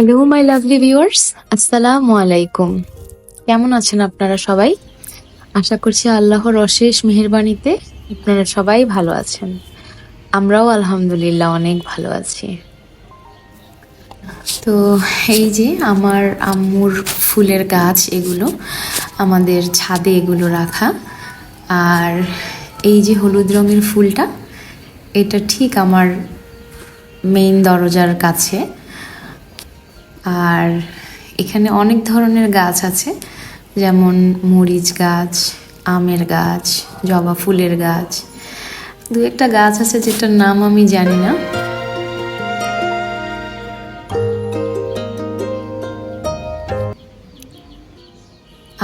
Hello my lovely viewers, আসসালামু আলাইকুম। কেমন আছেন আপনারা সবাই? আশা করছি আল্লাহর অশেষ মেহেরবানিতে আপনারা সবাই ভালো আছেন। আমরাও আলহামদুলিল্লাহ অনেক ভালো আছি। তো এই যে আমার আম্মুর ফুলের গাছ, এগুলো আমাদের ছাদে এগুলো রাখা। আর এই যে হলুদ রঙের ফুলটা, এটা ঠিক আমার মেইন দরজার কাছে। আর এখানে অনেক ধরনের গাছ আছে, যেমন মরিচ গাছ, আমের গাছ, জবা ফুলের গাছ। দু একটা গাছ আছে যেটার নাম আমি জানি না।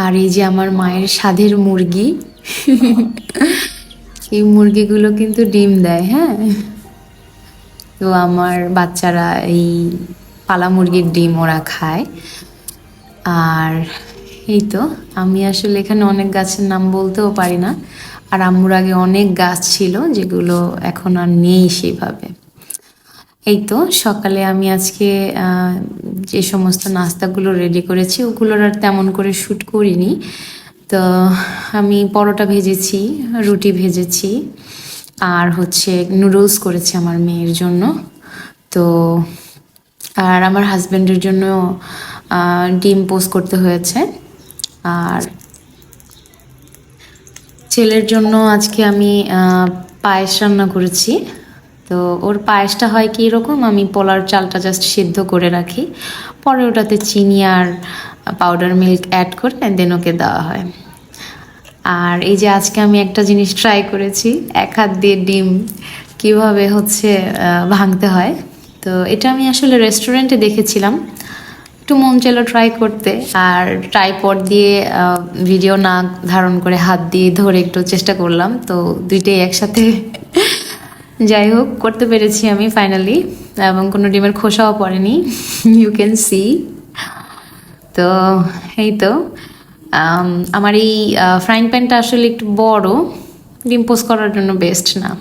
আর এই যে আমার মায়ের স্বাদের মুরগি, এই মুরগিগুলো কিন্তু ডিম দেয়। হ্যাঁ, তো আমার বাচ্চারা এই পালা মুরগির ডিম ওরা খায়। আর এই তো, আমি আসলে এখানে অনেক গাছের নাম বলতেও পারি না। আর আম্মুর আগে অনেক গাছ ছিল যেগুলো এখন আর নেই সেভাবে। এই তো সকালে আমি আজকে যে সমস্ত নাস্তাগুলো রেডি করেছি ওগুলোর আর তেমন করে শ্যুট করিনি। তো আমি পরোটা ভেজেছি, রুটি ভেজেছি, আর হচ্ছে নুডলস করেছি আমার মেয়ের জন্য। তো আর আমার হাজব্যান্ডের জন্য ডিম পোস্ট করতে হয়েছে। আর ছেলের জন্য আজকে আমি পায়েস রান্না করেছি। তো ওর পায়েসটা হয় কি রকম, আমি পোলার চালটা জাস্ট সিদ্ধ করে রাখি, পরে ওটাতে চিনি আর পাউডার মিল্ক অ্যাড করে দেন ওকে দেওয়া হয়। আর এই যে আজকে আমি একটা জিনিস ট্রাই করেছি, এক হাত দিয়ে ডিম কিভাবে হচ্ছে ভাঙতে হয়। তো এটা আমি আসলে রেস্টুরেন্টে দেখেছিলাম, একটু মন চাইলো ট্রাই করতে। আর ট্রাইপড দিয়ে ভিডিও না ধারণ করে হাত দিয়ে ধরে একটু চেষ্টা করলাম, তো দুইটাই একসাথে যাই হোক করতে পেরেছি আমি ফাইনালি। এবং কোনো ডিমের খোসাও পড়েনি, ইউ ক্যান সি। তো এই তো আমার এই ফ্রাইং প্যানটা আসলে একটু বড়, ডিম পোস্ট করার জন্য বেস্ট না।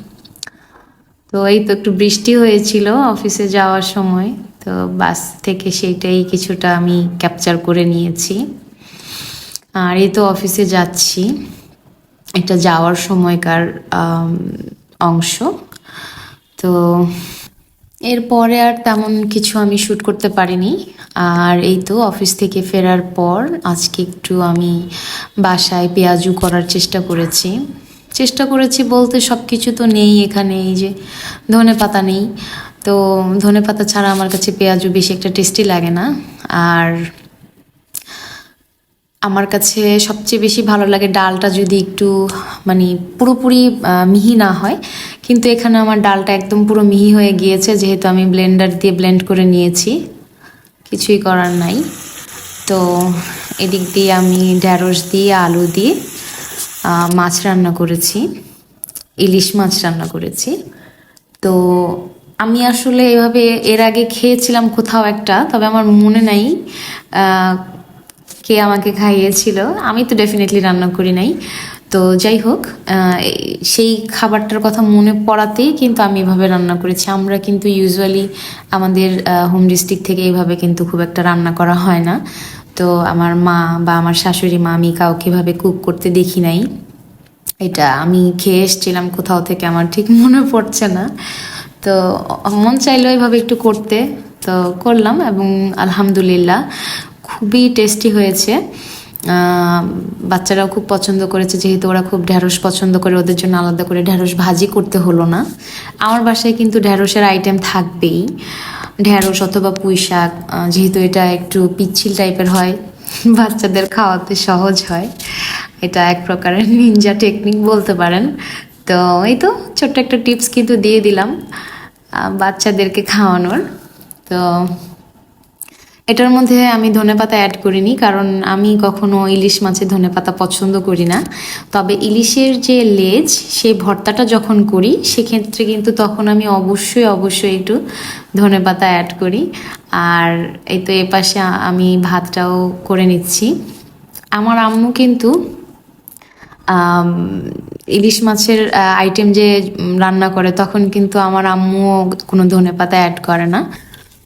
তো এই তো একটু বৃষ্টি হয়েছিল অফিসে যাওয়ার সময়, তো বাস থেকে সেইটাই কিছুটা আমি ক্যাপচার করে নিয়েছি। আর এই তো অফিসে যাচ্ছি, এটা যাওয়ার সময়কার অংশ। তো এরপরে আর তেমন কিছু আমি শ্যুট করতে পারিনি। আর এই তো অফিস থেকে ফেরার পর আজকে একটু আমি বাসায় পেঁয়াজু করার চেষ্টা করেছি বলতে সব কিছু তো নেই এখানে। এই যে ধনেপাতা নেই, তো ধনেপাতা ছাড়া আমার কাছে পেঁয়াজু বেশি একটা টেস্টি লাগে না। আর আমার কাছে সবচেয়ে বেশি ভালো লাগে ডালটা যদি একটু মানে পুরোপুরি মিহি না হয়, কিন্তু এখানে আমার ডালটা একদম পুরো মিহি হয়ে গিয়েছে, যেহেতু আমি ব্লেন্ডার দিয়ে ব্লেন্ড করে নিয়েছি, কিছুই করার নাই। তো এদিক দিয়ে আমি ঢ্যাঁড়স দিয়ে আলু দিয়ে মাছ রান্না করেছি, ইলিশ মাছ রান্না করেছি। তো আমি আসলে এভাবে এর আগে খেয়েছিলাম কোথাও একটা, তবে আমার মনে নাই কে আমাকে খাইয়েছিল। আমি তো ডেফিনেটলি রান্না করি নাই। তো যাই হোক, সেই খাবারটার কথা মনে পড়াতেই কিন্তু আমি এভাবে রান্না করেছি। আমরা কিন্তু ইউজুয়ালি আমাদের হোম ডিস্ট্রিক্ট থেকে এইভাবে কিন্তু খুব একটা রান্না করা হয় না। তো আমার মা বা আমার শাশুড়ি মা, আমি কাউকে এভাবে কুক করতে দেখি নাই। এটা আমি খেয়ে এসেছিলাম কোথাও থেকে, আমার ঠিক মনে পড়ছে না। তো মন চাইলো এভাবে একটু করতে, তো করলাম এবং আলহামদুলিল্লাহ খুবই টেস্টি হয়েছে। বাচ্চারাও খুব পছন্দ করেছে, যেহেতু ওরা খুব ঢ্যাঁড়স পছন্দ করে, ওদের জন্য আলাদা করে ঢ্যাঁড়স ভাজি করতে হলো না। আমার বাসায় কিন্তু ঢ্যাঁড়সের আইটেম থাকবেই, ঢ্যাঁড়স অথবা পুঁই শাক, যেহেতু এটা একটু পিচ্ছিল টাইপের হয়, বাচ্চাদের খাওয়াতে সহজ হয়। এটা এক প্রকারের নিনজা টেকনিক বলতে পারেন। তো এই তো ছোট্ট একটা টিপস কিন্তু দিয়ে দিলাম বাচ্চাদেরকে খাওয়ানোর। তো এটার মধ্যে আমি ধনেপাতা অ্যাড করিনি, কারণ আমি কখনো ইলিশ মাছে ধনেপাতা পছন্দ করি না। তবে ইলিশের যে লেজ, সেই ভর্তাটা যখন করি সেক্ষেত্রে কিন্তু তখন আমি অবশ্যই একটু ধনেপাতা অ্যাড করি। আর এই তো এপাশে আমি ভাতটাও করে নিচ্ছি। আমার আম্মু কিন্তু ইলিশ মাছের আইটেম যে রান্না করে তখন কিন্তু আমার আম্মুও কোনো ধনেপাতা অ্যাড করে না।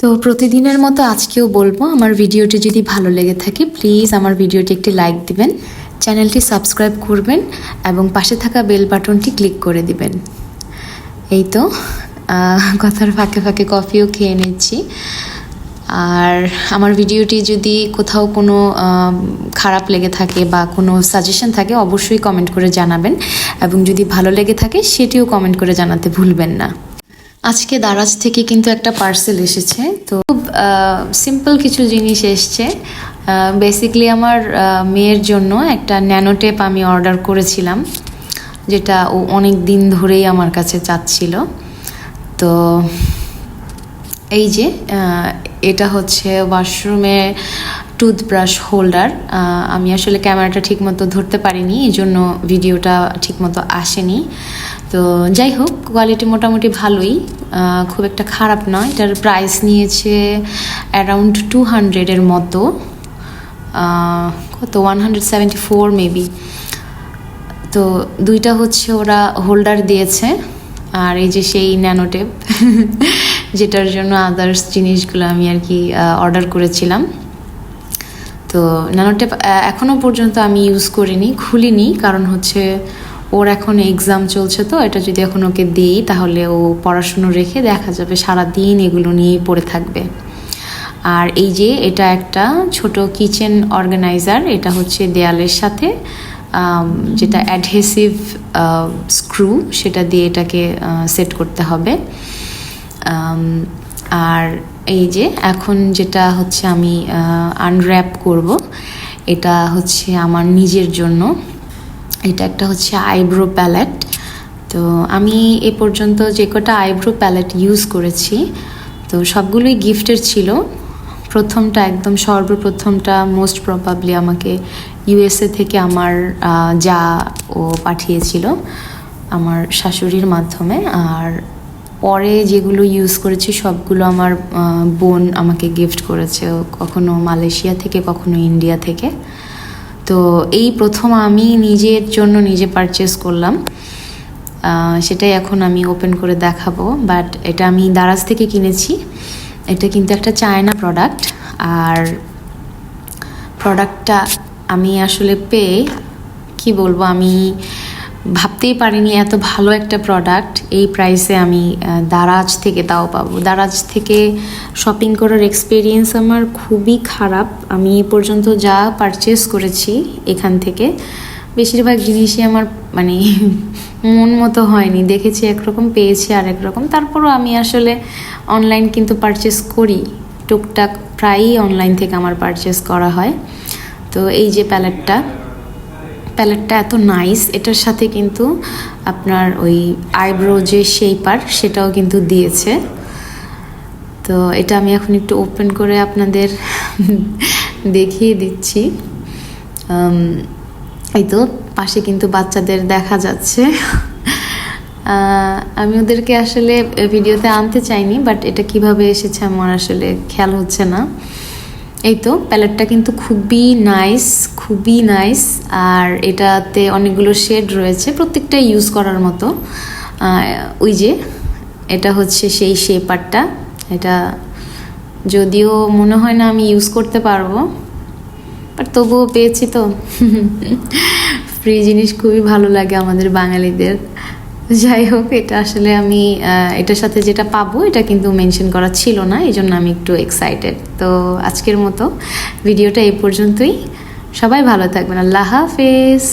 তো প্রতিদিনের মতো আজকেও বলবো, আমার ভিডিওটি যদি ভালো লেগে থাকে প্লিজ আমার ভিডিওটি একটি লাইক দিবেন, চ্যানেলটি সাবস্ক্রাইব করবেন এবং পাশে থাকা বেল বাটনটি ক্লিক করে দিবেন। এই তো কথার ফাঁকে ফাঁকে কফিও খেয়ে নিচ্ছি। আর আমার ভিডিওটি যদি কোথাও কোনো খারাপ লেগে থাকে বা কোনো সাজেশন থাকে অবশ্যই কমেন্ট করে জানাবেন, এবং যদি ভালো লেগে থাকে সেটিও কমেন্ট করে জানাতে ভুলবেন না। আজকে দারাজ থেকে কিন্তু একটা পার্সেল এসেছে, তো খুব সিম্পল কিছু জিনিস এসছে। বেসিক্যালি আমার মেয়ের জন্য একটা ন্যানো টেপ আমি অর্ডার করেছিলাম, যেটা ও অনেক দিন ধরেই আমার কাছে চাচ্ছিল। তো এই যে এটা হচ্ছে ওয়াশরুমে টুথব্রাশ হোল্ডার। আমি আসলে ক্যামেরাটা ঠিকমতো ধরতে পারিনি, এই জন্য ভিডিওটা ঠিকমতো আসেনি। তো যাই হোক, কোয়ালিটি মোটামুটি ভালোই, খুব একটা খারাপ নয়। এটার প্রাইস নিয়েছে অ্যারাউন্ড 200-এর মতো, কত 174 মেবি। তো দুইটা হচ্ছে ওরা হোল্ডার দিয়েছে, আর এই যে সেই ন্যানোটেপ যেটার জন্য আদার্স জিনিসগুলো আমি আর কি অর্ডার করেছিলাম। তো ন্যানোটেপ এখনও পর্যন্ত আমি ইউজ করিনি, খুলিনি, কারণ হচ্ছে ওর এখন এক্সাম চলছে। তো এটা যদি এখন ওকে দিই তাহলে ও পড়াশুনো রেখে দেখা যাবে সারাদিন এগুলো নিয়েই পড়ে থাকবে। আর এই যে এটা একটা ছোট কিচেন অর্গানাইজার, এটা হচ্ছে দেয়ালের সাথে যেটা অ্যাডহেসিভ স্ক্রু, সেটা দিয়ে এটাকে সেট করতে হবে। আর এই যে এখন যেটা হচ্ছে আমি আনর্যাপ করব, এটা হচ্ছে আমার নিজের জন্য। এটা একটা হচ্ছে আইব্রো প্যালেট। তো আমি এ পর্যন্ত যে কটা আইব্রো প্যালেট ইউজ করেছি, তো সবগুলোই গিফটের ছিল। প্রথমটা একদম সর্বপ্রথমটা মোস্ট প্রবাবলি আমাকে ইউএসএ থেকে আমার যা ও পাঠিয়েছিল আমার শাশুড়ির মাধ্যমে। আর পরে যেগুলো ইউজ করেছি সবগুলো আমার বোন আমাকে গিফট করেছে, কখনো মালয়েশিয়া থেকে কখনো ইন্ডিয়া থেকে। তো এই প্রথম আমি নিজের জন্য নিজে পারচেস করলাম, সেটাই এখন আমি ওপেন করে দেখাবো। বাট এটা আমি দারাজ থেকে কিনেছি। এটা কিন্তু একটা চায়না প্রোডাক্ট, আর প্রোডাক্টটা আমি আসলে পেয়ে কি বলবো, আমি ভাবতেই পারিনি এত ভালো একটা প্রোডাক্ট এই প্রাইসে আমি দারাজ থেকে তাও পাবো। দারাজ থেকে শপিং করার এক্সপিরিয়েন্স আমার খুবই খারাপ। আমি এ পর্যন্ত যা পারচেস করেছি এখান থেকে বেশিরভাগ জিনিসই আমার মানে মন মতো হয়নি। দেখেছি একরকম, পেয়েছি আরেক রকম। তারপরও আমি আসলে অনলাইন কিন্তু পারচেস করি, টুকটাক প্রায়ই অনলাইন থেকে আমার পারচেস করা হয়। তো এই যে প্যালেটটা এত নাইস। এটার সাথে কিন্তু আপনার ওই আইব্রো যে শেপার সেটাও কিন্তু দিয়েছে। তো এটা আমি এখন একটু ওপেন করে আপনাদের দেখিয়ে দিচ্ছি। এই তো পাশে কিন্তু বাচ্চাদের দেখা যাচ্ছে। আমি ওদেরকে আসলে ভিডিওতে আনতে চাইনি, বাট এটা কিভাবে এসেছে আমার আসলে খেয়াল হচ্ছে না। এই তো প্যালেটটা কিন্তু খুবই নাইস। আর এটাতে অনেকগুলো শেড রয়েছে, প্রত্যেকটা ইউজ করার মতো। ওই যে এটা হচ্ছে সেই শেপারটা। এটা যদিও মনে হয় না আমি ইউজ করতে পারবো, বাট তবুও পেয়েছি তো। ফ্রি জিনিস খুবই ভালো লাগে আমাদের বাঙালিদের। যাই হোক, এটা আসলে আমি এটার সাথে যেটা পাবো এটা কিন্তু মেনশন করা ছিল না, এই জন্য আমি একটু এক্সাইটেড। তো আজকের মতো ভিডিওটা এই পর্যন্তই। সবাই ভালো থাকবেন। আল্লাহ হাফেজ।